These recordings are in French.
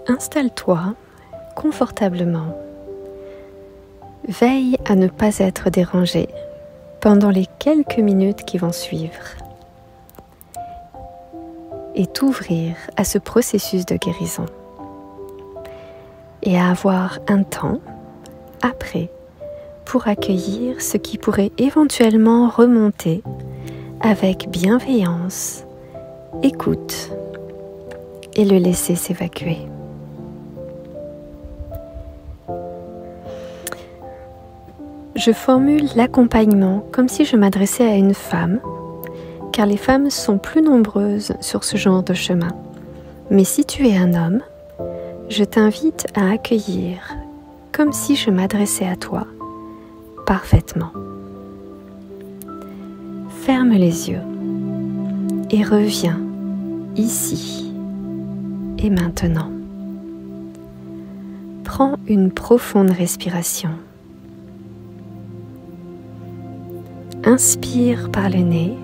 Installe-toi confortablement. Veille à ne pas être dérangé pendant les quelques minutes qui vont suivre et t'ouvrir à ce processus de guérison et à avoir un temps après pour accueillir ce qui pourrait éventuellement remonter avec bienveillance, écoute et le laisser s'évacuer. Je formule l'accompagnement comme si je m'adressais à une femme, car les femmes sont plus nombreuses sur ce genre de chemin. Mais si tu es un homme, je t'invite à accueillir comme si je m'adressais à toi, parfaitement. Ferme les yeux et reviens ici et maintenant. Prends une profonde respiration. Inspire par le nez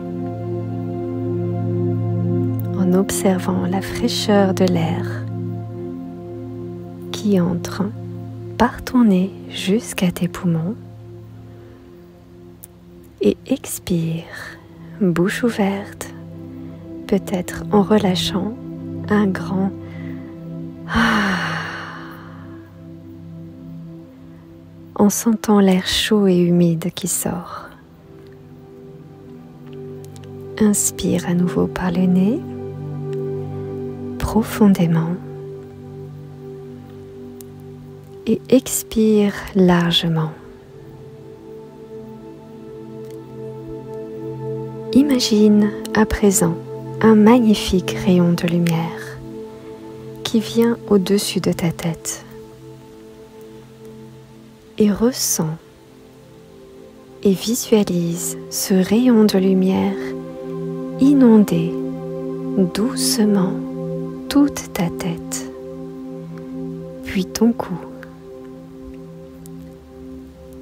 en observant la fraîcheur de l'air qui entre par ton nez jusqu'à tes poumons et expire, bouche ouverte, peut-être en relâchant un grand en sentant l'air chaud et humide qui sort. Inspire à nouveau par le nez, profondément, et expire largement. Imagine à présent un magnifique rayon de lumière qui vient au-dessus de ta tête et ressens et visualise ce rayon de lumière inonder doucement toute ta tête, puis ton cou,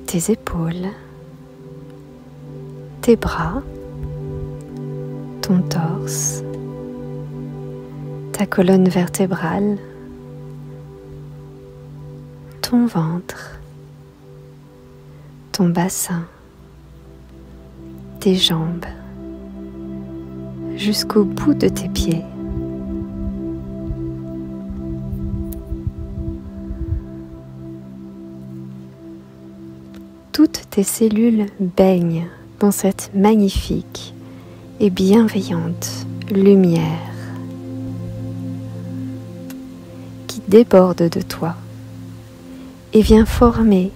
tes épaules, tes bras, ton torse, ta colonne vertébrale, ton ventre, ton bassin, tes jambes, jusqu'au bout de tes pieds. Toutes tes cellules baignent dans cette magnifique et bienveillante lumière qui déborde de toi et vient former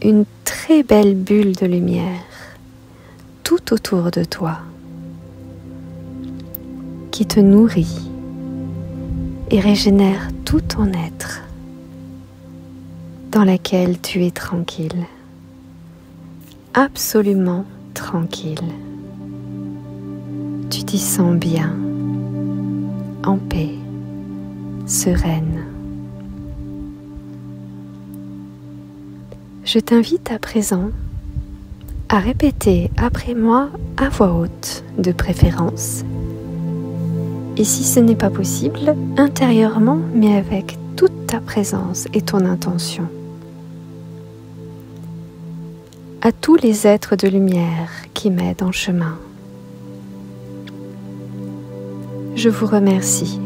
une très belle bulle de lumière tout autour de toi qui te nourrit et régénère tout ton être, dans laquelle tu es tranquille, absolument tranquille. Tu t'y sens bien, en paix, sereine. Je t'invite à présent à répéter après moi à voix haute de préférence. Et si ce n'est pas possible, intérieurement, mais avec toute ta présence et ton intention. À tous les êtres de lumière qui m'aident en chemin, je vous remercie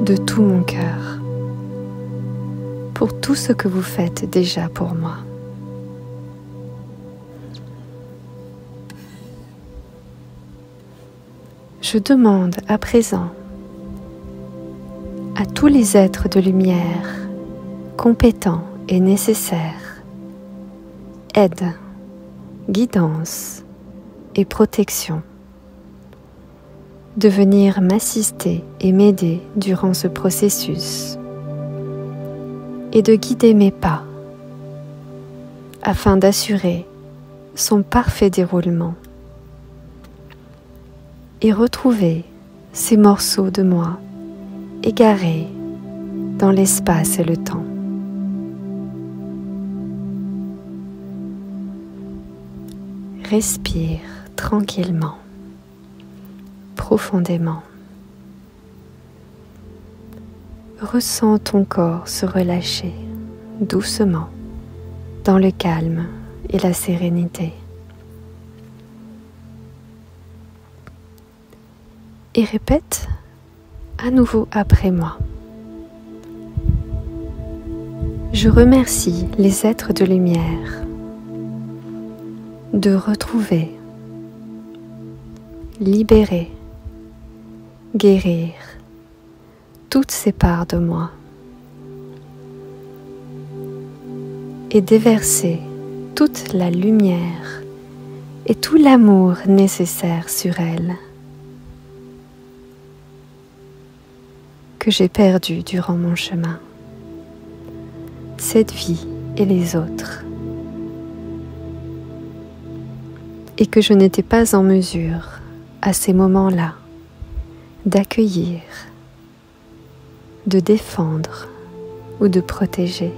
de tout mon cœur pour tout ce que vous faites déjà pour moi. Je demande à présent à tous les êtres de lumière compétents et nécessaires aide, guidance et protection de venir m'assister et m'aider durant ce processus et de guider mes pas afin d'assurer son parfait déroulement et retrouver ces morceaux de moi égarés dans l'espace et le temps. Respire tranquillement, profondément. Ressens ton corps se relâcher doucement dans le calme et la sérénité. Et répète à nouveau après moi. Je remercie les êtres de lumière de retrouver, libérer, guérir toutes ces parts de moi et déverser toute la lumière et tout l'amour nécessaire sur elles que j'ai perdu durant mon chemin, cette vie et les autres, et que je n'étais pas en mesure à ces moments-là d'accueillir, de défendre ou de protéger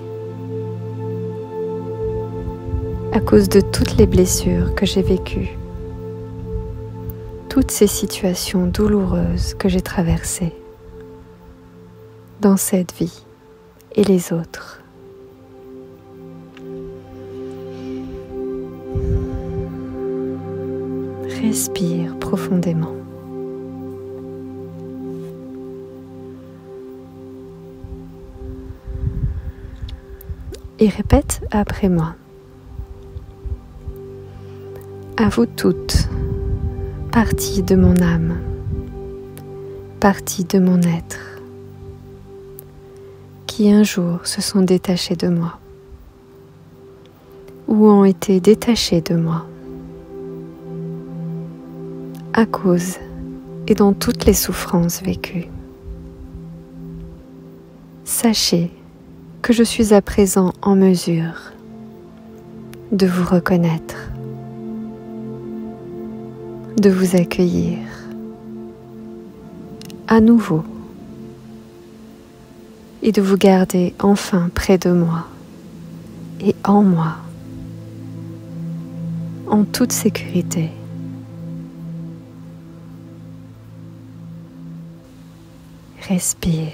à cause de toutes les blessures que j'ai vécues, toutes ces situations douloureuses que j'ai traversées dans cette vie et les autres. Respire profondément. Et répète après moi. À vous toutes, partie de mon âme, partie de mon être, qui un jour se sont détachés de moi, ou ont été détachés de moi, à cause et dans toutes les souffrances vécues. Sachez que je suis à présent en mesure de vous reconnaître, de vous accueillir à nouveau et de vous garder enfin près de moi et en moi, en toute sécurité. Respire.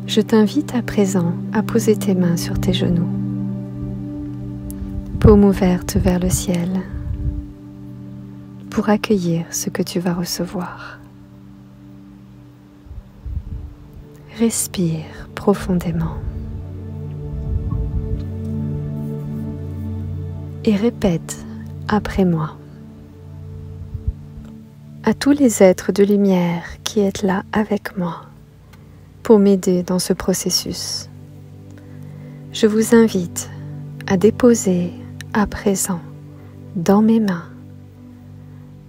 Je t'invite à présent à poser tes mains sur tes genoux, paume ouverte vers le ciel, pour accueillir ce que tu vas recevoir. Respire profondément et répète après moi. À tous les êtres de lumière qui êtes là avec moi pour m'aider dans ce processus, je vous invite à déposer à présent dans mes mains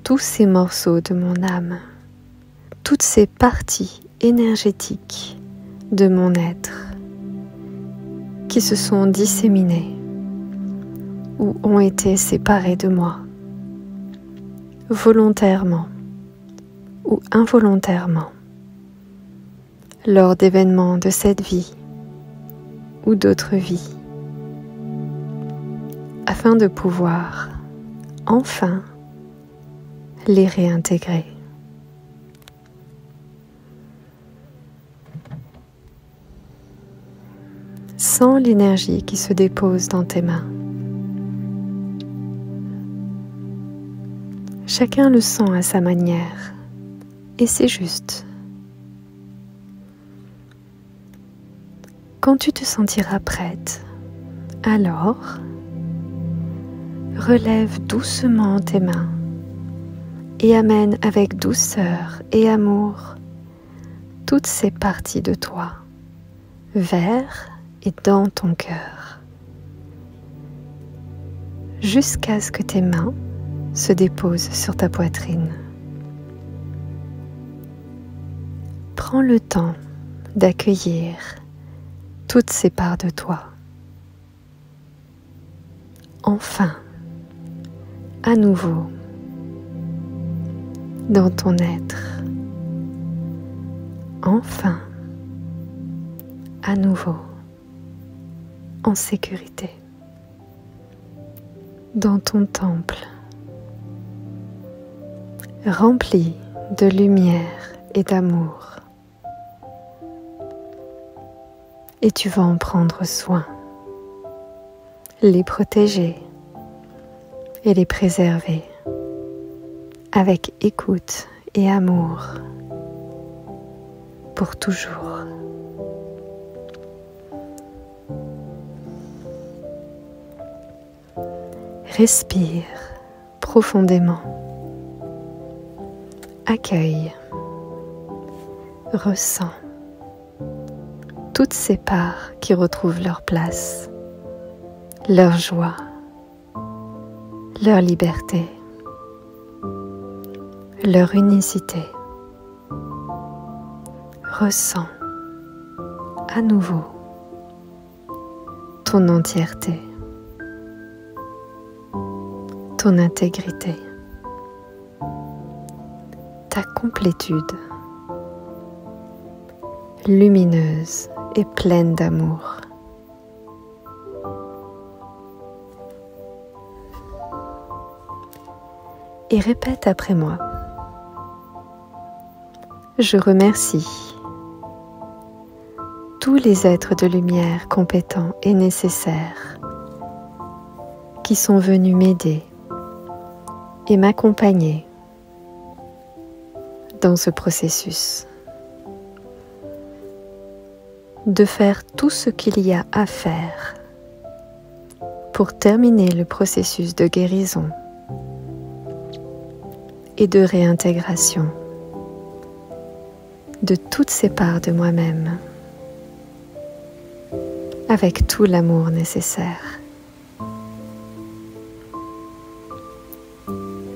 tous ces morceaux de mon âme, toutes ces parties énergétiques de mon être qui se sont disséminées ou ont été séparées de moi, volontairement ou involontairement, lors d'événements de cette vie ou d'autres vies, afin de pouvoir enfin les réintégrer. Sens l'énergie qui se dépose dans tes mains. Chacun le sent à sa manière, et c'est juste. Quand tu te sentiras prête, alors relève doucement tes mains et amène avec douceur et amour toutes ces parties de toi vers et dans ton cœur, jusqu'à ce que tes mains se déposent sur ta poitrine. Prends le temps d'accueillir toutes ces parts de toi. Enfin, à nouveau, dans ton être. Enfin, à nouveau, en sécurité. Dans ton temple, rempli de lumière et d'amour. Et tu vas en prendre soin, les protéger et les préserver avec écoute et amour pour toujours. Respire profondément. Accueille, ressens toutes ces parts qui retrouvent leur place, leur joie, leur liberté, leur unicité. Ressens à nouveau ton entièreté, ton intégrité, ta complétude, lumineuse et pleine d'amour. Et répète après moi. Je remercie tous les êtres de lumière compétents et nécessaires qui sont venus m'aider et m'accompagner dans ce processus, de faire tout ce qu'il y a à faire pour terminer le processus de guérison et de réintégration de toutes ces parts de moi-même avec tout l'amour nécessaire.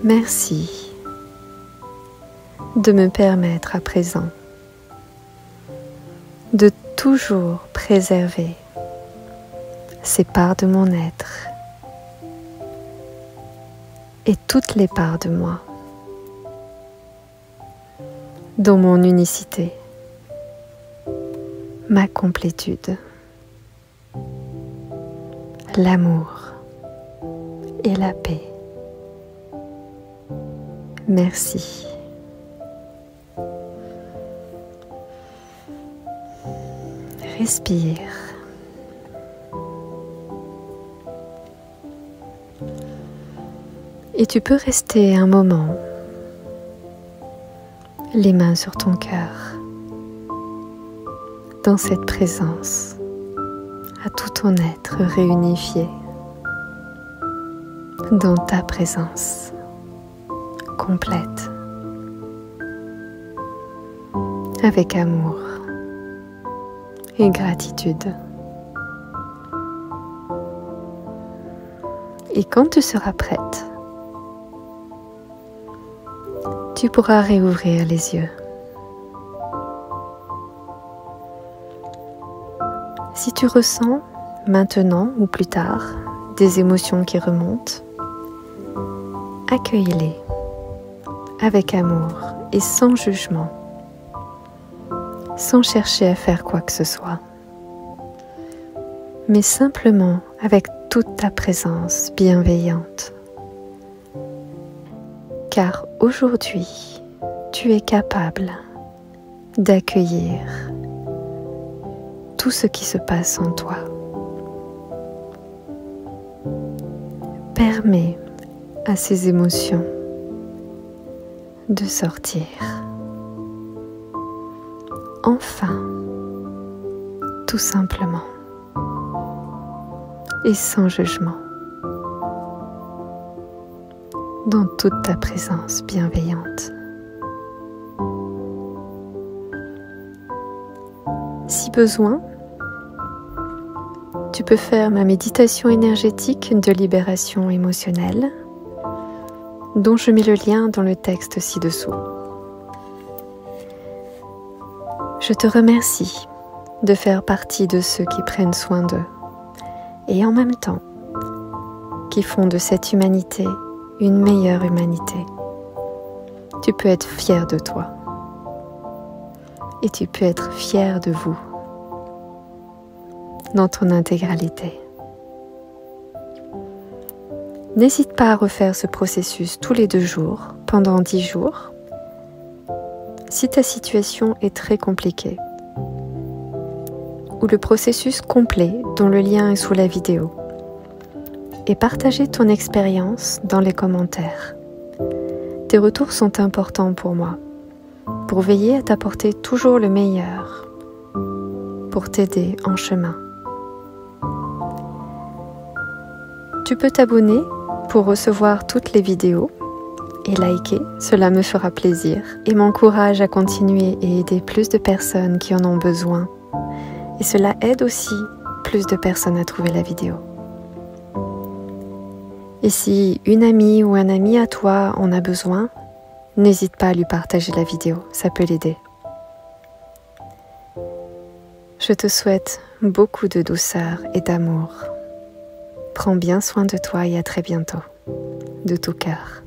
Merci de me permettre à présent de toujours préserver ces parts de mon être et toutes les parts de moi, dont mon unicité, ma complétude, l'amour et la paix. Merci. Respire. Et tu peux rester un moment, les mains sur ton cœur, dans cette présence, à tout ton être réunifié, dans ta présence complète, avec amour et gratitude. Et quand tu seras prête, tu pourras réouvrir les yeux. Si tu ressens maintenant ou plus tard des émotions qui remontent, accueille-les avec amour et sans jugement, sans chercher à faire quoi que ce soit, mais simplement avec toute ta présence bienveillante. Car aujourd'hui, tu es capable d'accueillir tout ce qui se passe en toi. Permets à ces émotions de sortir. Enfin, tout simplement, et sans jugement, dans toute ta présence bienveillante. Si besoin, tu peux faire ma méditation énergétique de libération émotionnelle, dont je mets le lien dans le texte ci-dessous. Je te remercie de faire partie de ceux qui prennent soin d'eux et en même temps qui font de cette humanité une meilleure humanité. Tu peux être fier de toi et tu peux être fier de vous dans ton intégralité. N'hésite pas à refaire ce processus tous les 2 jours pendant 10 jours Si ta situation est très compliquée, ou le processus complet dont le lien est sous la vidéo, et partager ton expérience dans les commentaires. Tes retours sont importants pour moi, pour veiller à t'apporter toujours le meilleur, pour t'aider en chemin. Tu peux t'abonner pour recevoir toutes les vidéos et liker, cela me fera plaisir et m'encourage à continuer et aider plus de personnes qui en ont besoin. Et cela aide aussi plus de personnes à trouver la vidéo. Et si une amie ou un ami à toi en a besoin, n'hésite pas à lui partager la vidéo, ça peut l'aider. Je te souhaite beaucoup de douceur et d'amour. Prends bien soin de toi et à très bientôt, de tout cœur.